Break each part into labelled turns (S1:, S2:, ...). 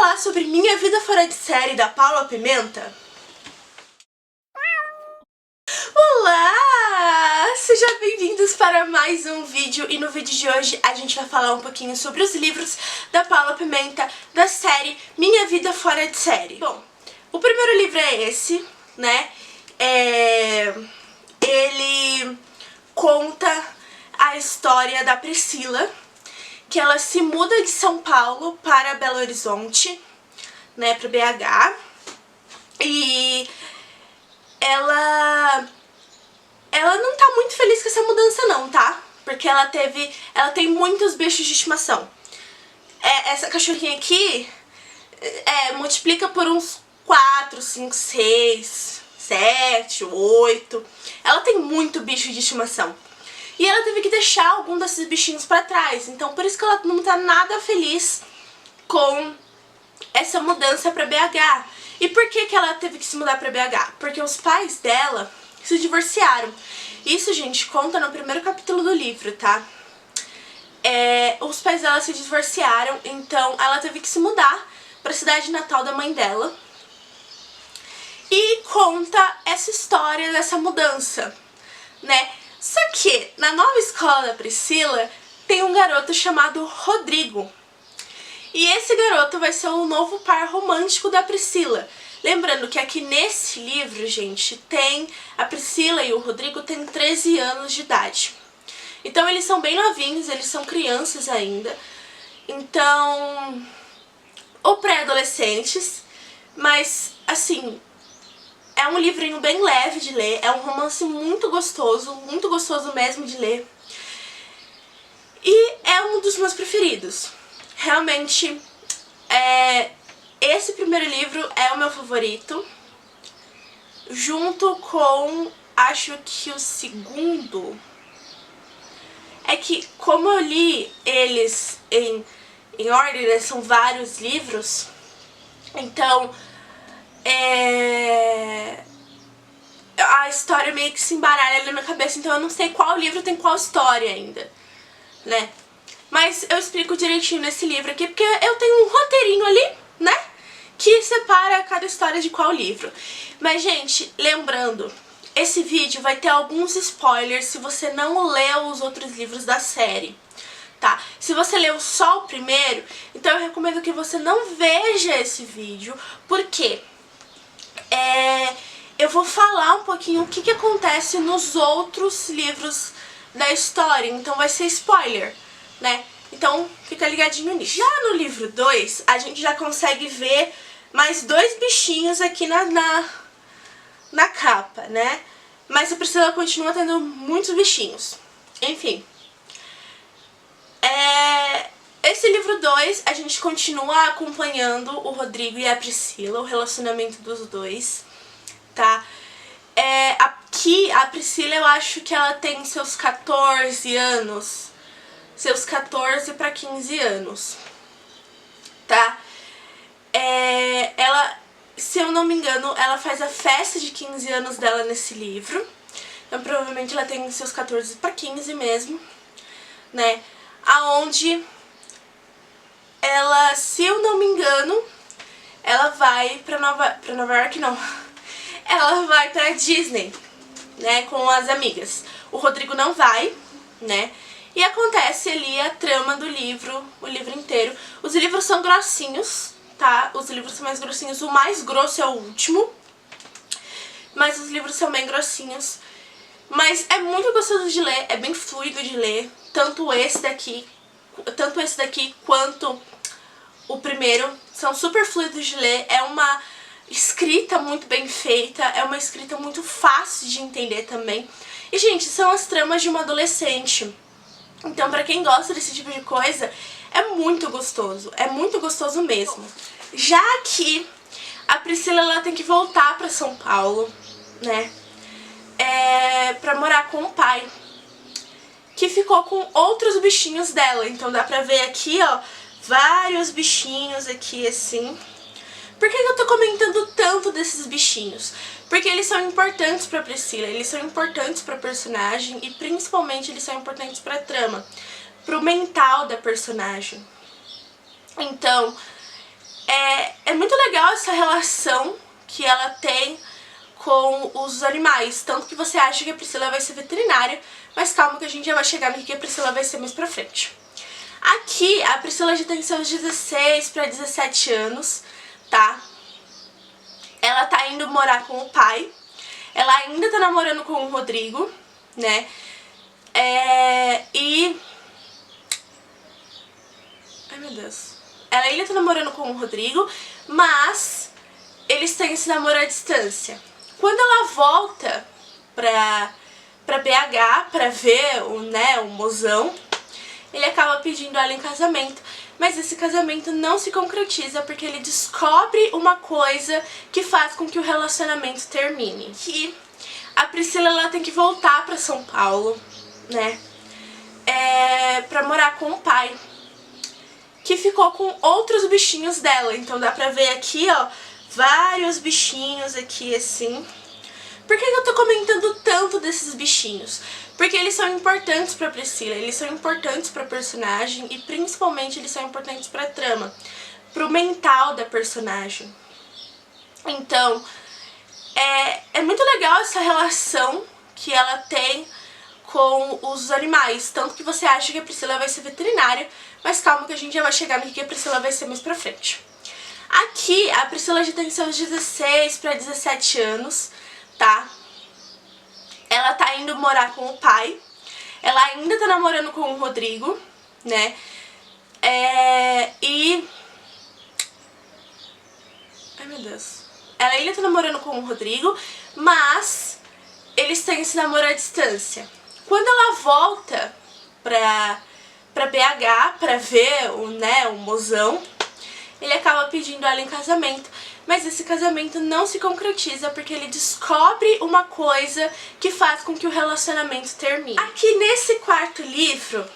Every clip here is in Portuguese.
S1: falar sobre Minha Vida Fora de Série, da Paula Pimenta? Olá! Sejam bem-vindos para mais um vídeo, e no vídeo de hoje a gente vai falar um pouquinho sobre os livros da Paula Pimenta da série Minha Vida Fora de Série. Bom, o primeiro livro é esse, né? Ele conta a história da Priscila, que ela se muda de São Paulo para Belo Horizonte, né, para BH, e ela não tá muito feliz com essa mudança não, tá? Porque ela tem muitos bichos de estimação. Essa cachorrinha aqui multiplica por uns 4, 5, 6, 7, 8. Ela tem muito bicho de estimação. E ela teve que deixar algum desses bichinhos pra trás. Então por isso que ela não tá nada feliz com essa mudança pra BH. E por que ela teve que se mudar pra BH? Porque os pais dela se divorciaram. Isso, gente, conta no primeiro capítulo do livro, tá? Os pais dela se divorciaram, então ela teve que se mudar pra cidade natal da mãe dela. E conta essa história dessa mudança, né? Só que na nova escola da Priscila tem um garoto chamado Rodrigo. E esse garoto vai ser o novo par romântico da Priscila. Lembrando que aqui nesse livro, gente, a Priscila e o Rodrigo têm 13 anos de idade. Então eles são bem novinhos, eles são crianças ainda. Então, ou pré-adolescentes, mas assim, é um livrinho bem leve de ler, é um romance muito gostoso mesmo de ler. E é um dos meus preferidos. Realmente, esse primeiro livro é o meu favorito, junto com, acho que o segundo. É que, como eu li eles em ordem, né, são vários livros, então a história meio que se embaralha na minha cabeça, então eu não sei qual livro tem qual história ainda, né? Mas eu explico direitinho nesse livro aqui, porque eu tenho um roteirinho ali, né, que separa cada história de qual livro. Mas, gente, lembrando, esse vídeo vai ter alguns spoilers se você não leu os outros livros da série, tá? Se você leu só o primeiro, então eu recomendo que você não veja esse vídeo, porque eu vou falar um pouquinho o que acontece nos outros livros da história, então vai ser spoiler, né? Então fica ligadinho nisso. Já no livro 2, a gente já consegue ver mais 2 bichinhos aqui na capa, né? Mas a Priscila continua tendo muitos bichinhos. Enfim. Esse livro 2, a gente continua acompanhando o Rodrigo e a Priscila, o relacionamento dos dois, tá? Aqui, a Priscila, eu acho que ela tem seus 14 anos. Seus 14 para 15 anos, tá? Ela, se eu não me engano, ela faz a festa de 15 anos dela nesse livro. Então provavelmente ela tem seus 14 para 15 mesmo, né? Aonde ela, se eu não me engano, ela vai pra Nova York, não. Ela vai pra Disney, né, com as amigas. O Rodrigo não vai, né? E acontece ali a trama do livro, o livro inteiro. Os livros são grossinhos, tá? Os livros são mais grossinhos. O mais grosso é o último, mas os livros são bem grossinhos. Mas é muito gostoso de ler, é bem fluido de ler. Tanto esse daqui quanto o primeiro são super fluidos de ler. É uma escrita muito bem feita, é uma escrita muito fácil de entender também. E, gente, são as tramas de uma adolescente. Então, pra quem gosta desse tipo de coisa, é muito gostoso mesmo. Já que a Priscila, ela tem que voltar pra São Paulo, né, pra morar com o pai, que ficou com outros bichinhos dela. Então dá pra ver aqui, ó, vários bichinhos aqui, assim. Por que eu tô comentando tanto desses bichinhos? Porque eles são importantes pra Priscila, eles são importantes pra personagem e principalmente eles são importantes pra trama, pro mental da personagem. Então, É muito legal essa relação que ela tem com os animais, tanto que você acha que a Priscila vai ser veterinária, mas calma que a gente já vai chegar no que a Priscila vai ser mais pra frente. Aqui, a Priscila já tem seus 16 para 17 anos, tá? Ela tá indo morar com o pai, ela ainda tá namorando com o Rodrigo, né? Ai, meu Deus. Ela ainda tá namorando com o Rodrigo, mas eles têm esse namoro à distância. Quando ela volta pra BH pra ver o mozão, ele acaba pedindo ela em casamento. Mas esse casamento não se concretiza porque ele descobre uma coisa que faz com que o relacionamento termine. Que a Priscila ela tem que voltar pra São Paulo, né? Pra morar com o pai, que ficou com outros bichinhos dela. Então dá pra ver aqui, ó, vários bichinhos aqui, assim. Por que eu tô comentando tanto desses bichinhos? Porque eles são importantes pra Priscila, eles são importantes pra personagem e principalmente eles são importantes pra trama, pro mental da personagem. Então, é muito legal essa relação que ela tem com os animais, tanto que você acha que a Priscila vai ser veterinária, mas calma que a gente já vai chegar no que a Priscila vai ser mais pra frente. Aqui, a Priscila já tem seus 16 para 17 anos, tá? Ela tá indo morar com o pai, ela ainda tá namorando com o Rodrigo, né? Ai, meu Deus. Ela ainda tá namorando com o Rodrigo, mas eles têm esse namoro à distância. Quando ela volta pra BH pra ver o mozão, ele acaba pedindo ela em casamento. Mas esse casamento não se concretiza porque ele descobre uma coisa que faz com que o relacionamento termine. Aqui nesse quarto livro,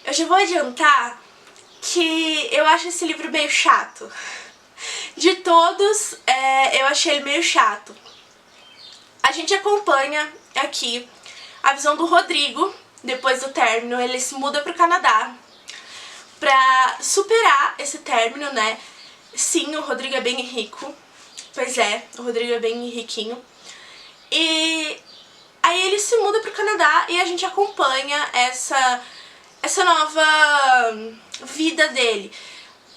S1: eu já vou adiantar que eu acho esse livro meio chato. De todos, eu achei ele meio chato. A gente acompanha aqui a visão do Rodrigo, depois do término. Ele se muda pro Canadá pra superar esse término, né? Sim, o Rodrigo é bem rico. Pois é, o Rodrigo é bem riquinho. E aí ele se muda pro Canadá e a gente acompanha essa nova vida dele.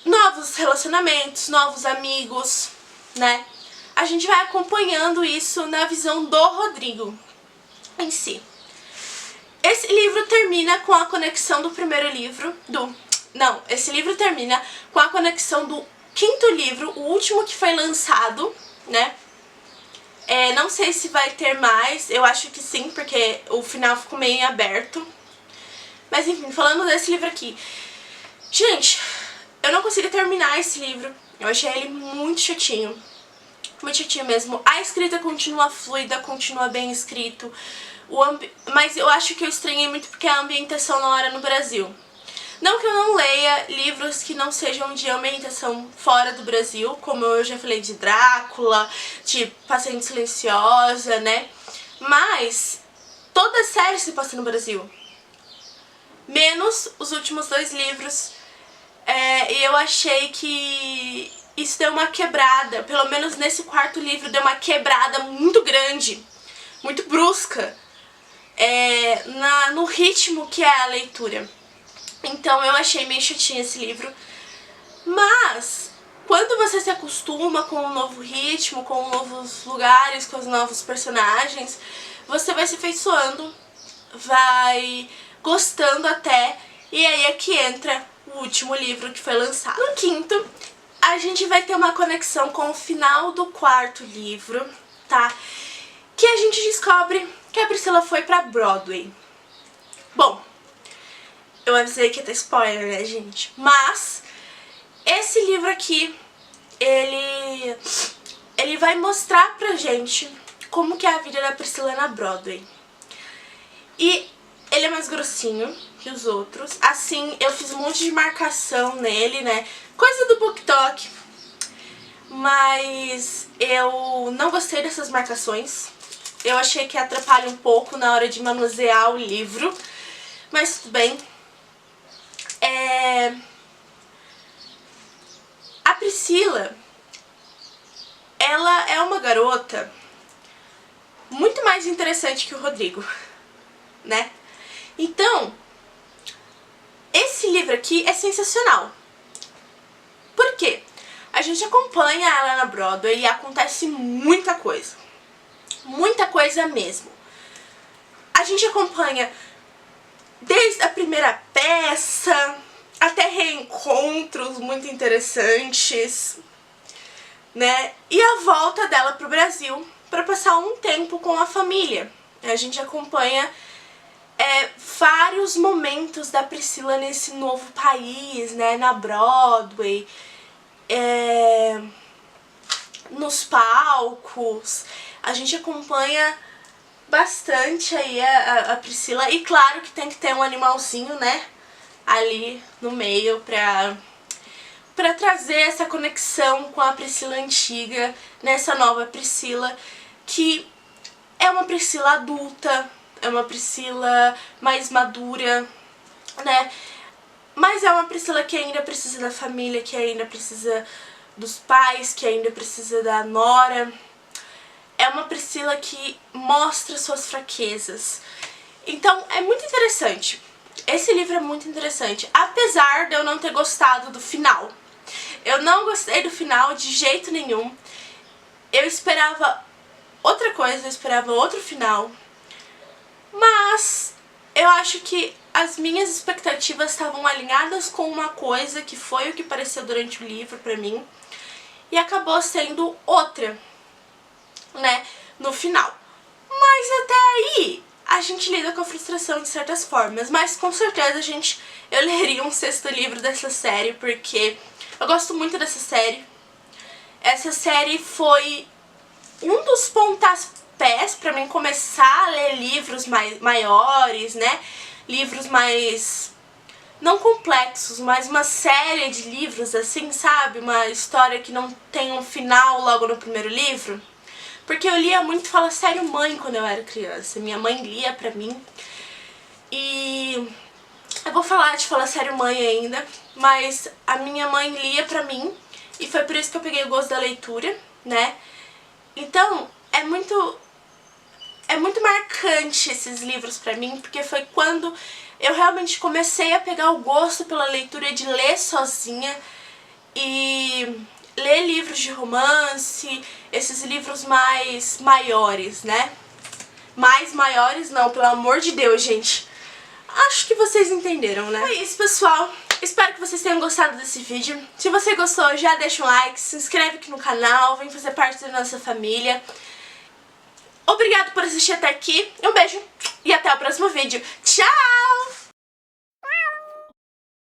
S1: Novos relacionamentos, novos amigos, né? A gente vai acompanhando isso na visão do Rodrigo em si. Esse livro termina com a conexão do primeiro livro, esse livro termina com a conexão do quinto livro, o último que foi lançado, né? Não sei se vai ter mais, eu acho que sim, porque o final ficou meio em aberto. Mas enfim, falando desse livro aqui. Gente, eu não consegui terminar esse livro, eu achei ele muito chatinho. Muito chatinho mesmo. A escrita continua fluida, continua bem escrito. Mas eu acho que eu estranhei muito porque a ambientação não era no Brasil. Não que eu não leia livros que não sejam de ambientação fora do Brasil, como eu já falei de Drácula, de Paciente Silenciosa, né? Mas toda a série se passa no Brasil. Menos os últimos 2 livros. E eu achei que isso deu uma quebrada, pelo menos nesse quarto livro deu uma quebrada muito grande, muito brusca, no ritmo que é a leitura. Então eu achei meio chatinho esse livro. Mas quando você se acostuma com um novo ritmo, com novos lugares, com os novos personagens, você vai se afeiçoando, vai gostando até, e aí é que entra o último livro que foi lançado. No quinto, a gente vai ter uma conexão com o final do quarto livro, tá? Que a gente descobre que a Priscila foi pra Broadway. Bom, eu avisei que ia ter spoiler, né, gente? Mas esse livro aqui, ele vai mostrar pra gente como que é a vida da Priscila na Broadway. E ele é mais grossinho que os outros. Assim, eu fiz um monte de marcação nele, né? Coisa do BookTok. Mas eu não gostei dessas marcações. Eu achei que atrapalha um pouco na hora de manusear o livro. Mas tudo bem. A Priscila, ela é uma garota muito mais interessante que o Rodrigo, né? Então, esse livro aqui é sensacional. Por quê? A gente acompanha ela na Broadway e acontece muita coisa. Muita coisa mesmo. A gente acompanha desde a primeira peça até reencontros muito interessantes, né? E a volta dela pro Brasil para passar um tempo com a família. A gente acompanha vários momentos da Priscila nesse novo país, né? Na Broadway, nos palcos. A gente acompanha bastante aí a Priscila. E claro que tem que ter um animalzinho, né? Ali no meio pra trazer essa conexão com a Priscila antiga, nessa nova Priscila, que é uma Priscila adulta, é uma Priscila mais madura, né? Mas é uma Priscila que ainda precisa da família, que ainda precisa dos pais, que ainda precisa da nora. É uma Priscila que mostra suas fraquezas. Então é muito interessante. Esse livro é muito interessante, apesar de eu não ter gostado do final. Eu não gostei do final de jeito nenhum. Eu esperava outra coisa, eu esperava outro final. Mas eu acho que as minhas expectativas estavam alinhadas com uma coisa que foi o que pareceu durante o livro pra mim. E acabou sendo outra, né, no final. Mas até aí a gente lida com a frustração de certas formas. Mas com certeza eu leria um 6º livro dessa série, porque eu gosto muito dessa série. Essa série foi um dos pontapés pra mim começar a ler livros maiores, né? Livros mais, não complexos, mas uma série de livros assim, sabe? Uma história que não tem um final logo no primeiro livro. Porque eu lia muito Fala Sério Mãe quando eu era criança. Minha mãe lia pra mim. E eu vou falar de Fala Sério Mãe ainda, mas a minha mãe lia pra mim e foi por isso que eu peguei o gosto da leitura, né? Então, é muito marcante esses livros pra mim, porque foi quando eu realmente comecei a pegar o gosto pela leitura, de ler sozinha e ler livros de romance, esses livros mais maiores, né? Mais maiores não, pelo amor de Deus, gente. Acho que vocês entenderam, né? É isso, pessoal. Espero que vocês tenham gostado desse vídeo. Se você gostou, já deixa um like, se inscreve aqui no canal, vem fazer parte da nossa família. Obrigado por assistir até aqui. Um beijo e até o próximo vídeo. Tchau!